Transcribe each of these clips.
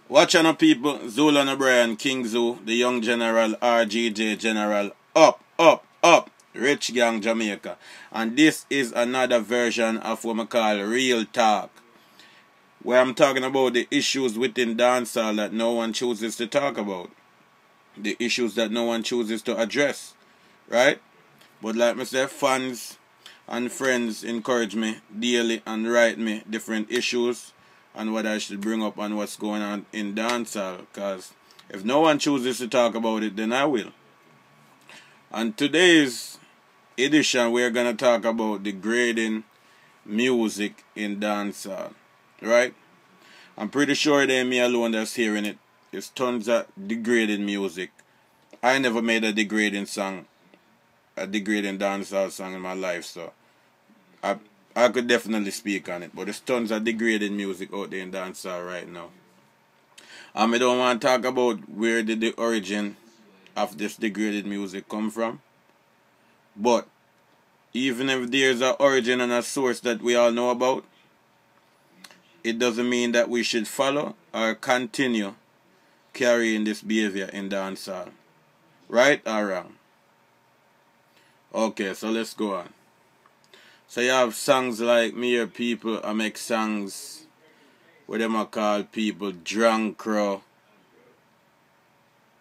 Watch on people, Zulan O'Brien, King Zoo, the young general, RGJ general, up, Rich Gang Jamaica. And this is another version of what I call Real Talk, where I'm talking about the issues within dancehall that no one chooses to talk about. The issues that no one chooses to address, right? But like I said, fans and friends encourage me daily and write me different issues and what I should bring up and what's going on in dancehall. Because if no one chooses to talk about it, then I will. And today's edition, we're going to talk about degrading music in dancehall, right? I'm pretty sure it ain't me alone that's hearing it. There's tons of degrading music. I never made a degrading song, a degrading dancehall song in my life, so I could definitely speak on it. But there's tons of degrading music out there in dancehall right now. And I don't want to talk about where did the origin of this degraded music come from. But even if there's an origin and a source that we all know about, it doesn't mean that we should follow or continue carrying this behavior in dancehall. Right or wrong? Okay, so let's go on. So you have songs like Me Hear People, I make songs where them I call people drunk crow.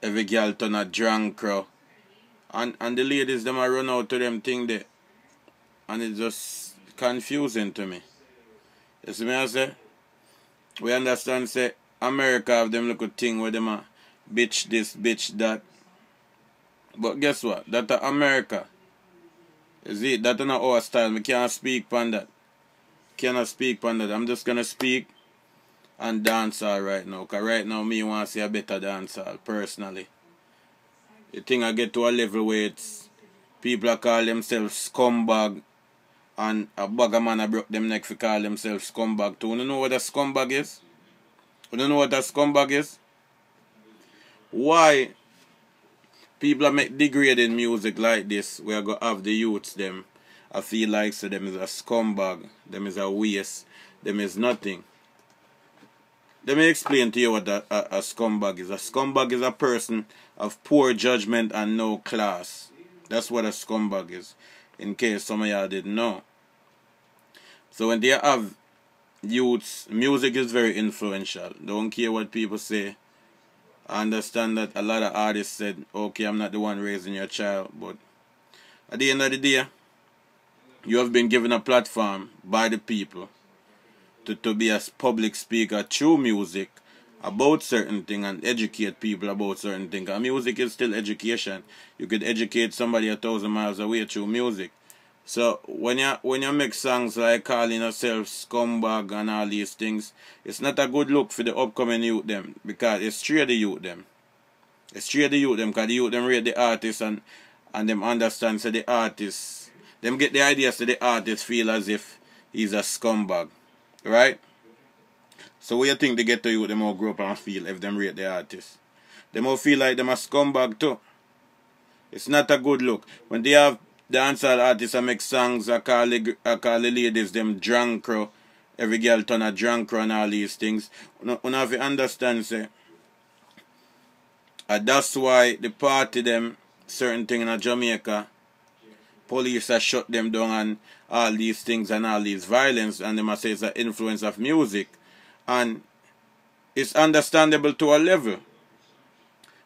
Every girl turn a drunk crow. And the ladies them I run out to them thing there. And it's just confusing to me. You see me I say? We understand say America have them little thing where them a bitch this, bitch that. But guess what? That's America. You see, that's not our style. We can't speak on that. Cannot speak on that. I'm just gonna speak and dancehall right now. Cause right now me want to see a better dancehall personally. The thing I get to a level where it's people call themselves scumbag and a bugger man I broke them neck for call themselves scumbag too. You know what a scumbag is? You don't know what a scumbag is? Why people are make degrading music like this? We are going to have the youths them. I feel like so them is a scumbag. Them is a waste. Them is nothing. Let me explain to you what a scumbag is. A scumbag is a person of poor judgment and no class. That's what a scumbag is. In case some of y'all didn't know. So when they have youths, music is very influential. Don't care what people say. I understand that a lot of artists said, okay, I'm not the one raising your child, but at the end of the day, you have been given a platform by the people to be a public speaker through music about certain things and educate people about certain things. And music is still education. You could educate somebody 1,000 miles away through music. So when you make songs like calling yourself scumbag and all these things, it's not a good look for the upcoming youth them, because it's straight the youth them. It's straight the youth them, because the youth them rate the artist and them understand so the artist, them get the idea so the artist feel as if he's a scumbag. Right? So what you think they get to youth them all grow up and feel if them rate the artist? Them all feel like them a scumbag too. It's not a good look. When they have dancehall artists that make songs, I call the ladies them drunk crow. Every girl turn a drunk crow and all these things. You have to understand, say, that's why the party them, certain thing in Jamaica, police have shut them down and all these things and all these violence, and them say it's an influence of music. And it's understandable to a level.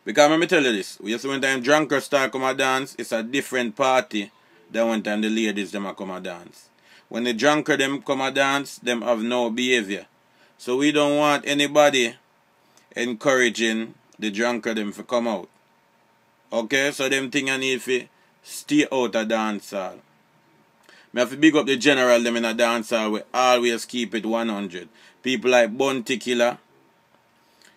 Because let me tell you this, when time drunkers start come a dance, it's a different party than when time the ladies them a come a dance. When the drunker them come a dance, them have no behavior. So we don't want anybody encouraging the drunker them to come out. Okay, so them thing I need to stay out of dancehall. I have to big up the general them in a dancehall, we always keep it 100. People like Bounty Killer.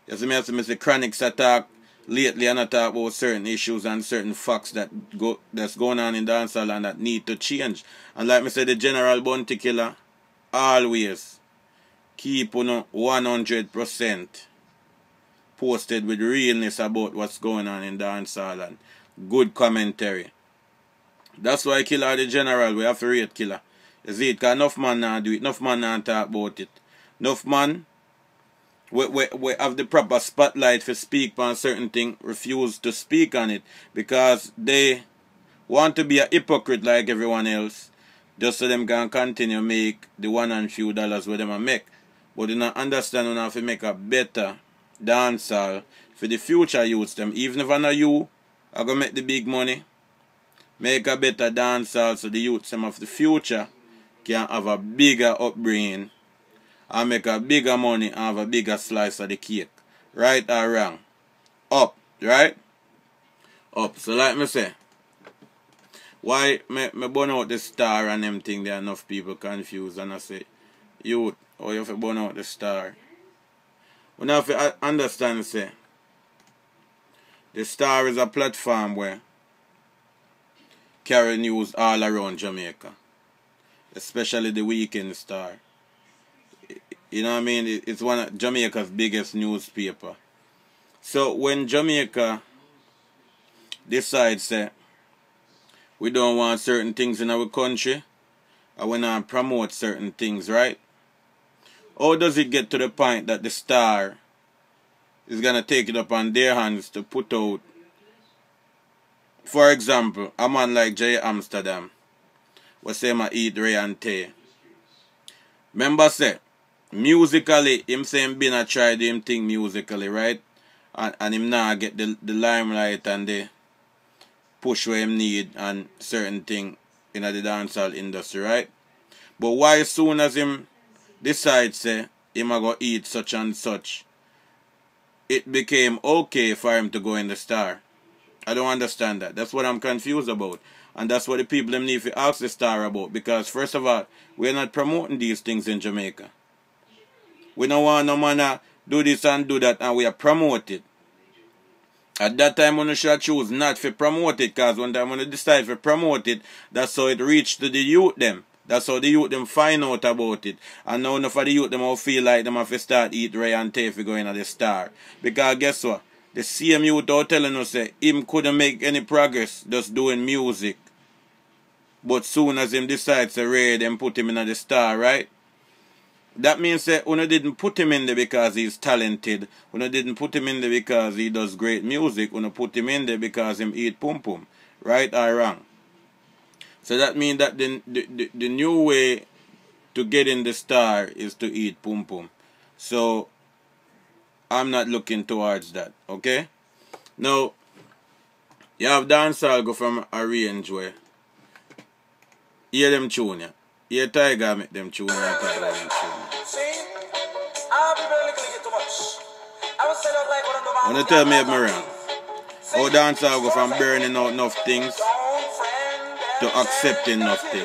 You see me have to say Chronics attack. Lately, I talk about certain issues and certain facts that's going on in dancehall and that need to change. And like I said, the general Bounty Killer always keep 100% posted with realness about what's going on in dancehall and good commentary. That's why Killer the general, we have to rate Killer. You see it, because enough man not do it, enough man not talk about it. Enough man we have the proper spotlight for speak on certain thing, refuse to speak on it because they want to be a hypocrite like everyone else, just so them can continue make the one and few dollars where them a make. But they not understand enough to make a better dancehall for the future youths them. Even if I know you are gonna make the big money, make a better dancehall so the youths them of the future can have a bigger upbringing and make a bigger money and have a bigger slice of the cake. Right or wrong? Up, right? Up. So like me say, why me burn out the star and them thing there enough people confused and I say, youth, how you have to burn out the star? We have to understand say, the star is a platform where carry news all around Jamaica. Especially the weekend star. You know what I mean? It's one of Jamaica's biggest newspaper. So when Jamaica decides say we don't want certain things in our country, and we not promote certain things, right? How does it get to the point that the star is gonna take it up on their hands to put out, for example, a man like Jay Amsterdam, we say I eat Ray and Tay. Remember say, musically, him say him been a try do him thing musically, right? And him now get the limelight and the push where him need and certain thing in the dancehall industry, right? But why as soon as him decide say him a go eat such and such, it became okay for him to go in the star? I don't understand that. That's what I'm confused about. And that's what the people them need to ask the star about. Because first of all, we're not promoting these things in Jamaica. We don't want no man to do this and do that and we are promote it. At that time when you should choose not to promote it, because when you decide to promote it, that's how it reach to the youth them. That's how the youth them find out about it. And now enough of the youth them all feel like them have to start eat Ray and Tay if you go in at the star. Because guess what? The same youth are telling us that him couldn't make any progress just doing music. But soon as him decides to Ray, them put him in at the star, right? That means that Una didn't put him in there because he's talented. Una didn't put him in there because he does great music. Una put him in there because him eat pum pum. Right or wrong? So that means that the new way to get in the star is to eat pum pum. So I'm not looking towards that. Okay? Now, you have dancehall go from a range where hear them tune ya. Hear Tiger make them tune ya. Wanna tell me if I'm wrong? How dancehall go from burning out enough things to accepting enough things.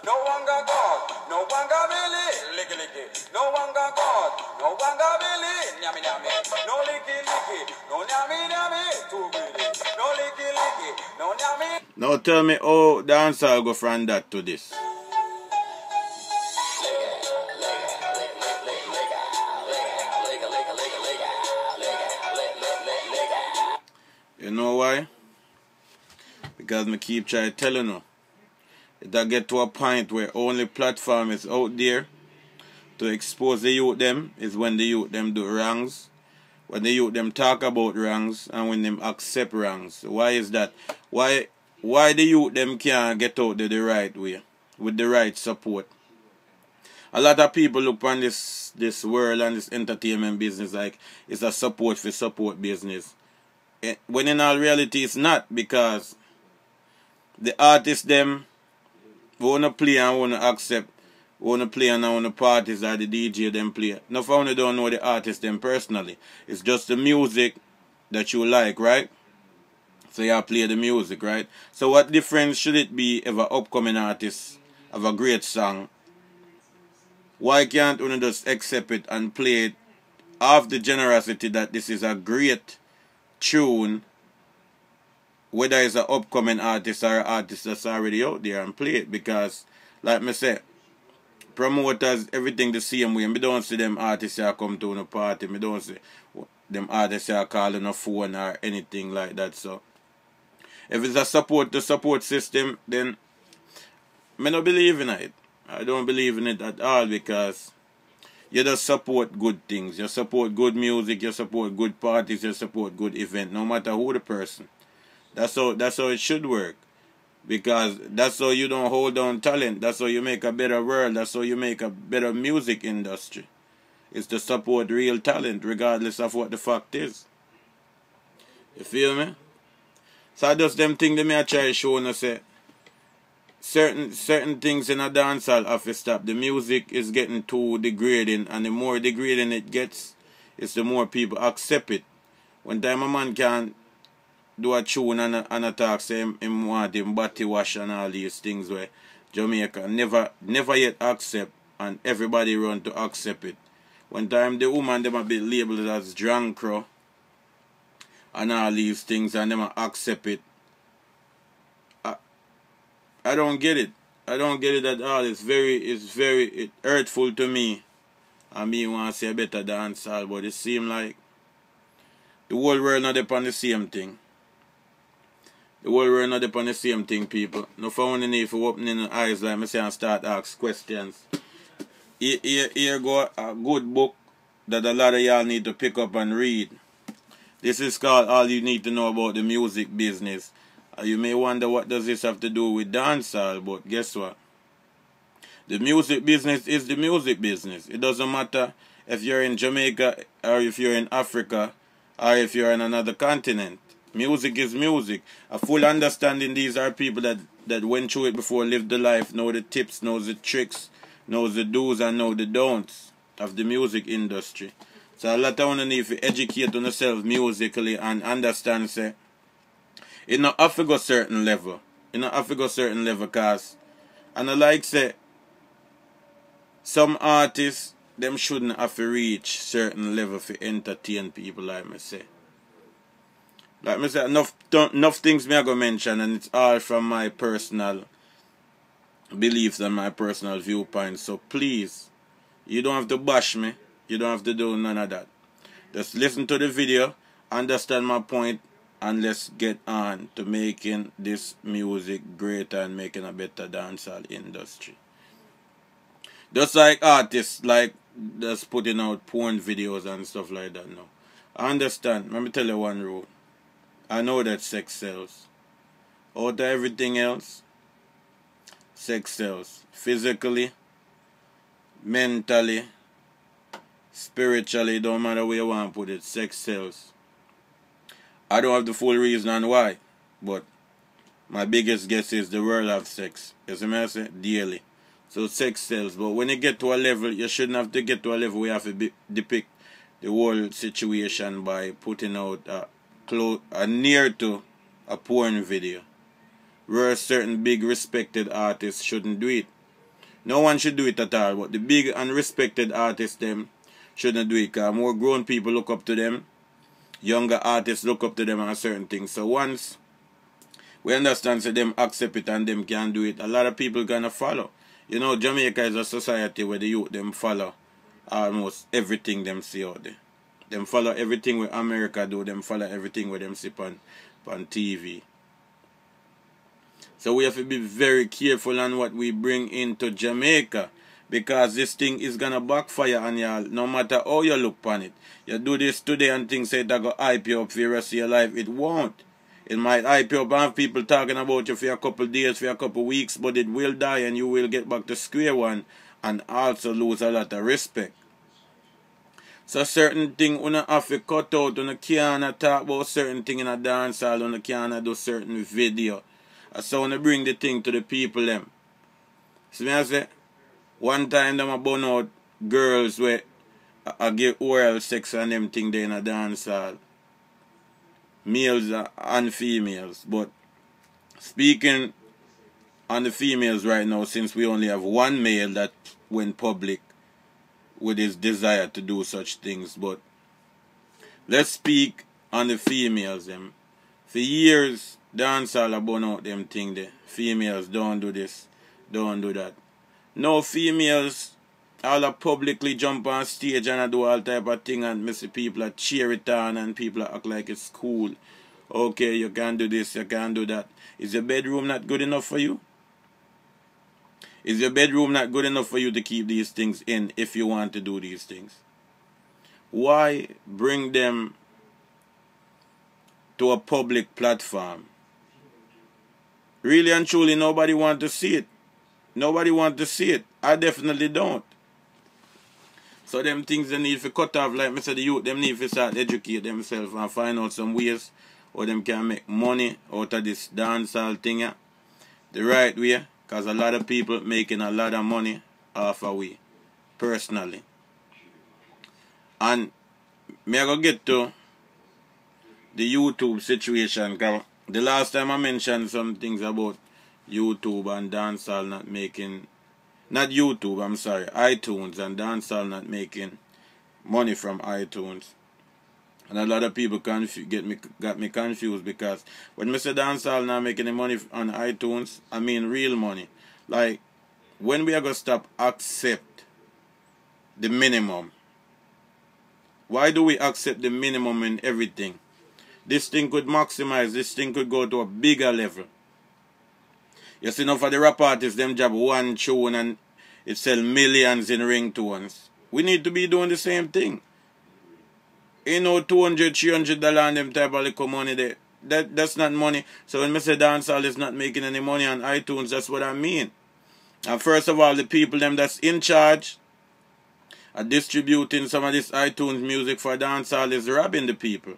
No one got God, no one got Billy, licky licky. No one got God, no one got Billy, nyami nyami. No licky licky, no nyami nyami, too Billy. No licky licky, no nyami. Now tell me how dancehall go from that to this. You know why? Because me keep trying telling you. It'll get to a point where only platform is out there to expose the youth them is when the youth them do wrongs. When the youth them talk about wrongs and when them accept wrongs. Why is that? Why the youth them can't get out there the right way with the right support? A lot of people look on this world and this entertainment business like it's a support for support business. When in all reality it's not, because the artists them wanna play and wanna accept, wanna play and wanna parties or the DJ them play. Not for you don't know the artist them personally. It's just the music that you like, right? So you play the music, right? So what difference should it be if an upcoming artist have a great song? Why can't you just accept it and play it off the generosity that this is a great tune, whether it's an upcoming artist or an artist that's already out there, and play it? Because like me say, promoters everything the same way. Me don't see them artists that come to a party. Me don't see them artists that call on a phone or anything like that. So if it's a support system, then me not believe in it. I don't believe in it at all, because You just support good things. You support good music. You support good parties. You support good event. No matter who the person. That's how it should work. Because that's how you don't hold down talent. That's how you make a better world. That's how you make a better music industry. It's to support real talent regardless of what the fact is. You feel me? So I just them things that me I try to show and say certain things in a dancehall have to stop. The music is getting too degrading, and the more degrading it gets, it's the more people accept it. When time a man can do a tune and a talk, say him want him body wash and all these things where Jamaica never yet accept, and everybody run to accept it. When time the woman them a be labeled as drunk crow and all these things, and them a accept it. I don't get it. I don't get it at all. It's very hurtful to me. And me want to say a better dancehall, but it seems like the whole world not upon the same thing. The whole world not upon the same thing, people. No found need for opening the eyes like me say and start ask questions. Here go a good book that a lot of y'all need to pick up and read. This is called All You Need to Know About the Music Business. You may wonder what does this have to do with dancehall, but guess what? The music business is the music business. It doesn't matter if you're in Jamaica or if you're in Africa or if you're in another continent. Music is music. A full understanding these are people that went through it before, lived the life, know the tips, knows the tricks, knows the do's and know the don'ts of the music industry. So a lot of you need to educate on yourself musically and understand, say, it not have to go certain level. It not have to go certain level, cause, and I like say, some artists, them shouldn't have to reach certain level to entertain people, like me say. Like me say, enough things me I go mention, and it's all from my personal beliefs and my personal viewpoints. So please, you don't have to bash me. You don't have to do none of that. Just listen to the video, understand my point, and let's get on to making this music greater and making a better dancehall industry. Just like artists, like just putting out porn videos and stuff like that now. I understand. Let me tell you one rule. I know that sex sells. Out of everything else, sex sells. Physically, mentally, spiritually, don't matter where you want to put it, sex sells. I don't have the full reason on why, but my biggest guess is the world have sex. You see what I say? Daily. So sex sells. But when you get to a level, you shouldn't have to get to a level where you have to depict the whole situation by putting out a near to a porn video. Where certain big respected artists shouldn't do it. No one should do it at all, but the big and respected artists them shouldn't do it, because more grown people look up to them. Younger artists look up to them on certain things. So once we understand, so them accept it and them can do it, a lot of people gonna follow. You know, Jamaica is a society where the youth them follow almost everything them see out there. Them follow everything what America do, them follow everything what them see on TV. So we have to be very careful on what we bring into Jamaica, because this thing is gonna backfire on y'all no matter how you look on it. You do this today and things say that go hype you up for the rest of your life. It won't. It might hype you up and have people talking about you for a couple days, for a couple weeks, but it will die and you will get back to square one and also lose a lot of respect. So certain thing una have to cut out, una can't talk about certain thing in a dancehall, una can't do certain video. So una bring the thing to the people them. See me I say? One time them a burn out girls where I give oral sex and them thing they in a dancehall. Males and females. But speaking on the females right now, since we only have one male that went public with his desire to do such things, but let's speak on the females them. For years, dancehall a burn out them thing there. Females don't do this, don't do that. No, females all are publicly jump on stage and do all type of thing, and messy people are cheer it on and people act like it's cool. Okay, you can do this, you can do that. Is your bedroom not good enough for you? Is your bedroom not good enough for you to keep these things in if you want to do these things? Why bring them to a public platform? Really and truly, nobody want to see it. Nobody want to see it. I definitely don't. So them things they need to cut off, like I said, the youth, them need to start educate themselves and find out some ways how them can make money out of this dancehall thing the right way, because a lot of people making a lot of money off of we, personally. And me I go get to the YouTube situation, because the last time I mentioned some things about YouTube and dancehall not making, not YouTube, I'm sorry, iTunes and dancehall not making money from iTunes. And a lot of people got me confused, because when I say dancehall not making any money on iTunes, I mean real money. Like, when we are going to stop accept the minimum? Why do we accept the minimum in everything? This thing could maximize, this thing could go to a bigger level. You see, now for the rap artists, them job one tune and it sell millions in ringtones. We need to be doing the same thing. You know, $200, $300 and them type of little money there. That's not money. So when I say dancehall is not making any money on iTunes, that's what I mean. And first of all, the people them that's in charge are distributing some of this iTunes music for dancehall is robbing the people.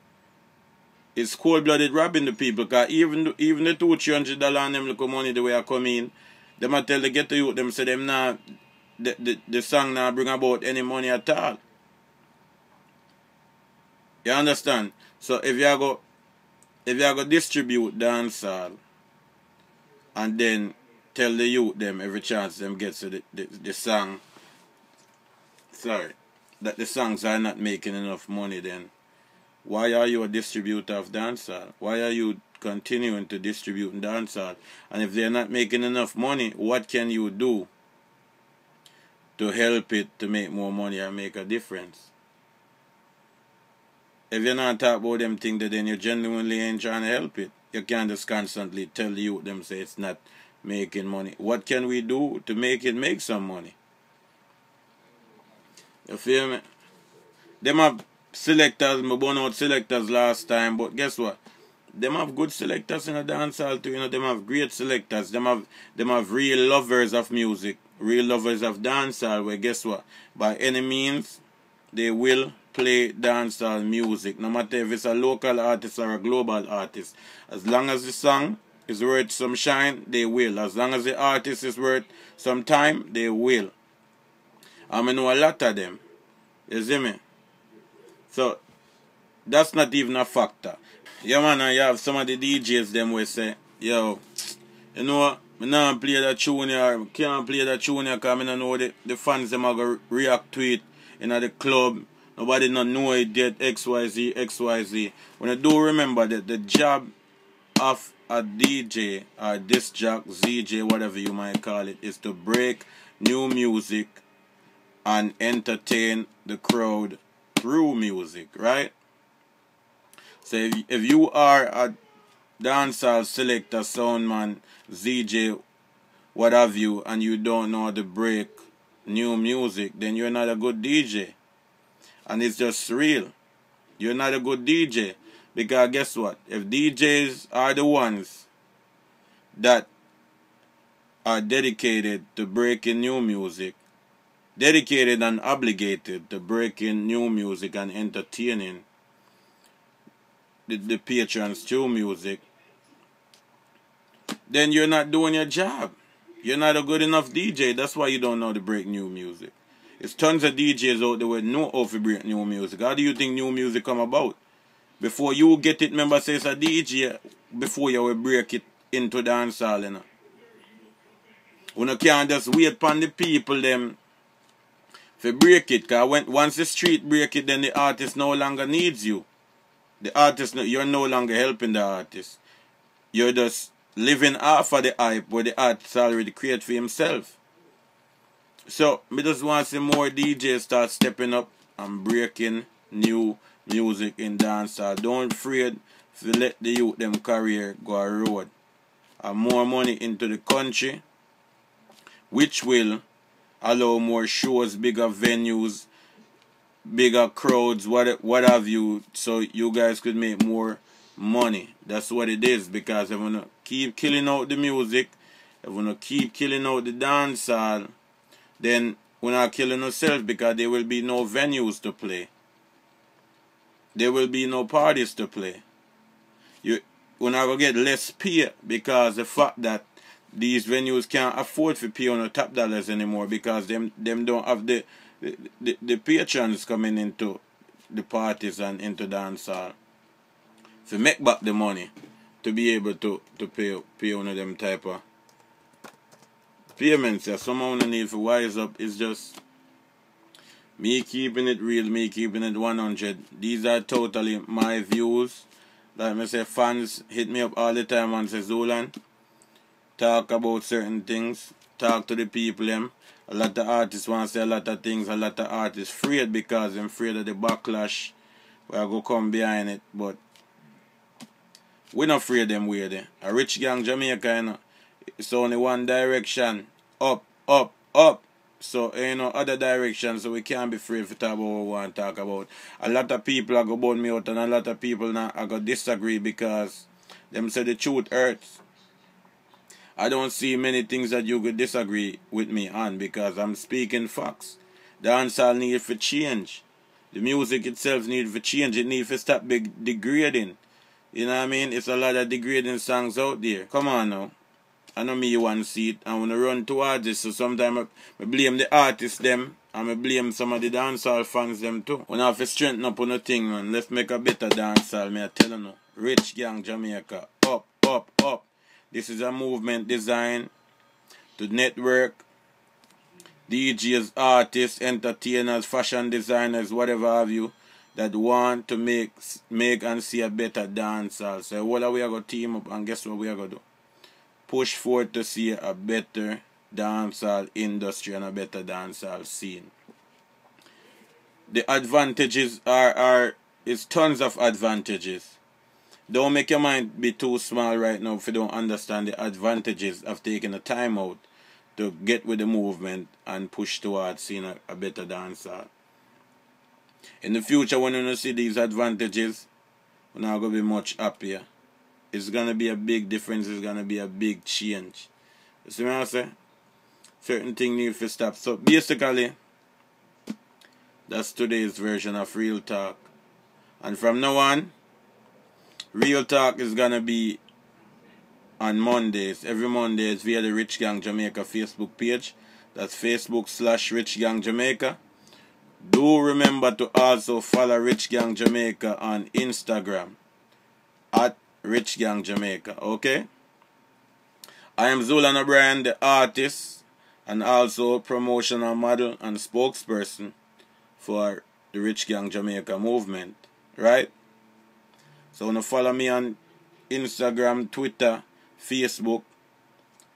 It's cold-blooded robbing the people, because even the $200, $300 and them little money the way I come in, them I tell the ghetto youth, them say them not, the song not bring about any money at all. You understand? So if you go distribute dancehall and then tell the youth them every chance them gets to the song, sorry, that the songs are not making enough money, then why are you a distributor of dancehall? Why are you continuing to distribute dancehall? And if they're not making enough money, what can you do to help it to make more money and make a difference? If you're not talking about them things, then you genuinely ain't trying to help it. You can't just constantly tell the youth them say it's not making money. What can we do to make it make some money? You feel me? Them have selectors, me burn out selectors last time, but guess what? Them have good selectors in the dancehall too, you know, them have great selectors. Them have real lovers of music, real lovers of dancehall, where guess what? By any means, they will play dancehall music, no matter if it's a local artist or a global artist. As long as the song is worth some shine, they will. As long as the artist is worth some time, they will. I know a lot of them. You see me? So, that's not even a factor. Yeah, man, and you have some of the DJs them will say, yo, you know what? I can't play that tune here, because I don't know the fans them are going to react to it in the club. Nobody not know it yet, XYZ, XYZ. When I do remember that the job of a DJ or disc jock, ZJ, whatever you might call it, is to break new music and entertain the crowd through music, right? So if you are a dancehall selector, soundman, ZJ, what have you, and you don't know how to break new music, then you're not a good DJ. And it's just real. You're not a good DJ. Because guess what? If DJs are the ones that are dedicated to breaking new music, dedicated and obligated to breaking new music and entertaining the patrons through music, then you're not doing your job. You're not a good enough DJ. That's why you don't know how to break new music. There's tons of DJs out there with know how to break new music. How do you think new music come about? Before you get it, remember say it's a DJ, before you will break it into dancehall, you know. You can't just wait upon the people them to break it, because once the street break it, then the artist no longer needs you. The artist, you're no longer helping the artist. You're just living off of the hype where the artist already create for himself. So, me just want to see more DJs start stepping up and breaking new music in dancehall. Don't afraid to let the youth them career go a road. And more money into the country which will allow more shows, bigger venues, bigger crowds, what have you, so you guys could make more money. That's what it is. Because if we wanna keep killing out the music, if we wanna keep killing out the dancehall, then we're not killing ourselves, because there will be no venues to play. There will be no parties to play. We're not gonna get less pay, because the fact that these venues can't afford to pay on the top dollars anymore, because them don't have the patrons coming into the parties and into dancehall to make back the money to be able to pay one of them type of payments. Yeah, someone need to wise up. It's just me keeping it real, me keeping it 100. These are totally my views. Like I say, fans hit me up all the time and say, Zulan, talk about certain things, talk to the people them. A lot of artists want to say a lot of things. A lot of artists afraid, because they're afraid of the backlash where I go come behind it. But we're not afraid them way there. A rich gang Jamaica, you know, it's only one direction. Up, up, up. So, you know, other directions. So we can't be afraid to talk about what we want to talk about. A lot of people are going to burn me out, and a lot of people now are going to disagree, because them say the truth hurts. I don't see many things that you could disagree with me on, because I'm speaking facts. The dancehall need for change. The music itself need for change. It need to stop degrading. You know what I mean? It's a lot of degrading songs out there. Come on now. I know me want to see it. I want to run towards it. So sometimes I blame the artists them, and I blame some of the dancehall fans them too. When I have to strengthen up on the thing, man. Let's make a better dancehall. Me I tell you now. Rich gang Jamaica. Up, up, up. This is a movement designed to network DJs, artists, entertainers, fashion designers, whatever have you, that want to make and see a better dancehall. So what are we going to team up, and guess what we are going to do? Push forward to see a better dancehall industry and a better dancehall scene. The advantages is tons of advantages. Don't make your mind be too small right now if you don't understand the advantages of taking a time out to get with the movement and push towards seeing a better dancehall. In the future, when you see these advantages, we're not going to be much happier. It's going to be a big difference. It's going to be a big change. You see what I say? Certain things need to stop. So basically, that's today's version of Real Talk. And from now on, Real Talk is going to be on Mondays. Every Monday it's via the Rich Gang Jamaica Facebook page. That's Facebook/Rich Gang Jamaica. Do remember to also follow Rich Gang Jamaica on Instagram at Rich Gang Jamaica. Okay? I am Zulan O'Brien, the artist, and also promotional model and spokesperson for the Rich Gang Jamaica movement. Right? So wanna follow me on Instagram, Twitter, Facebook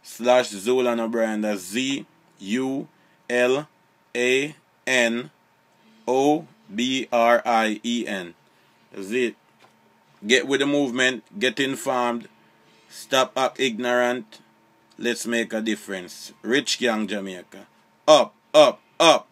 /Zulan O'Brien. That's ZULANOBRIEN. That's it. Get with the movement, get informed, stop act ignorant. Let's make a difference. Rich Gang Jamaica. Up, up, up.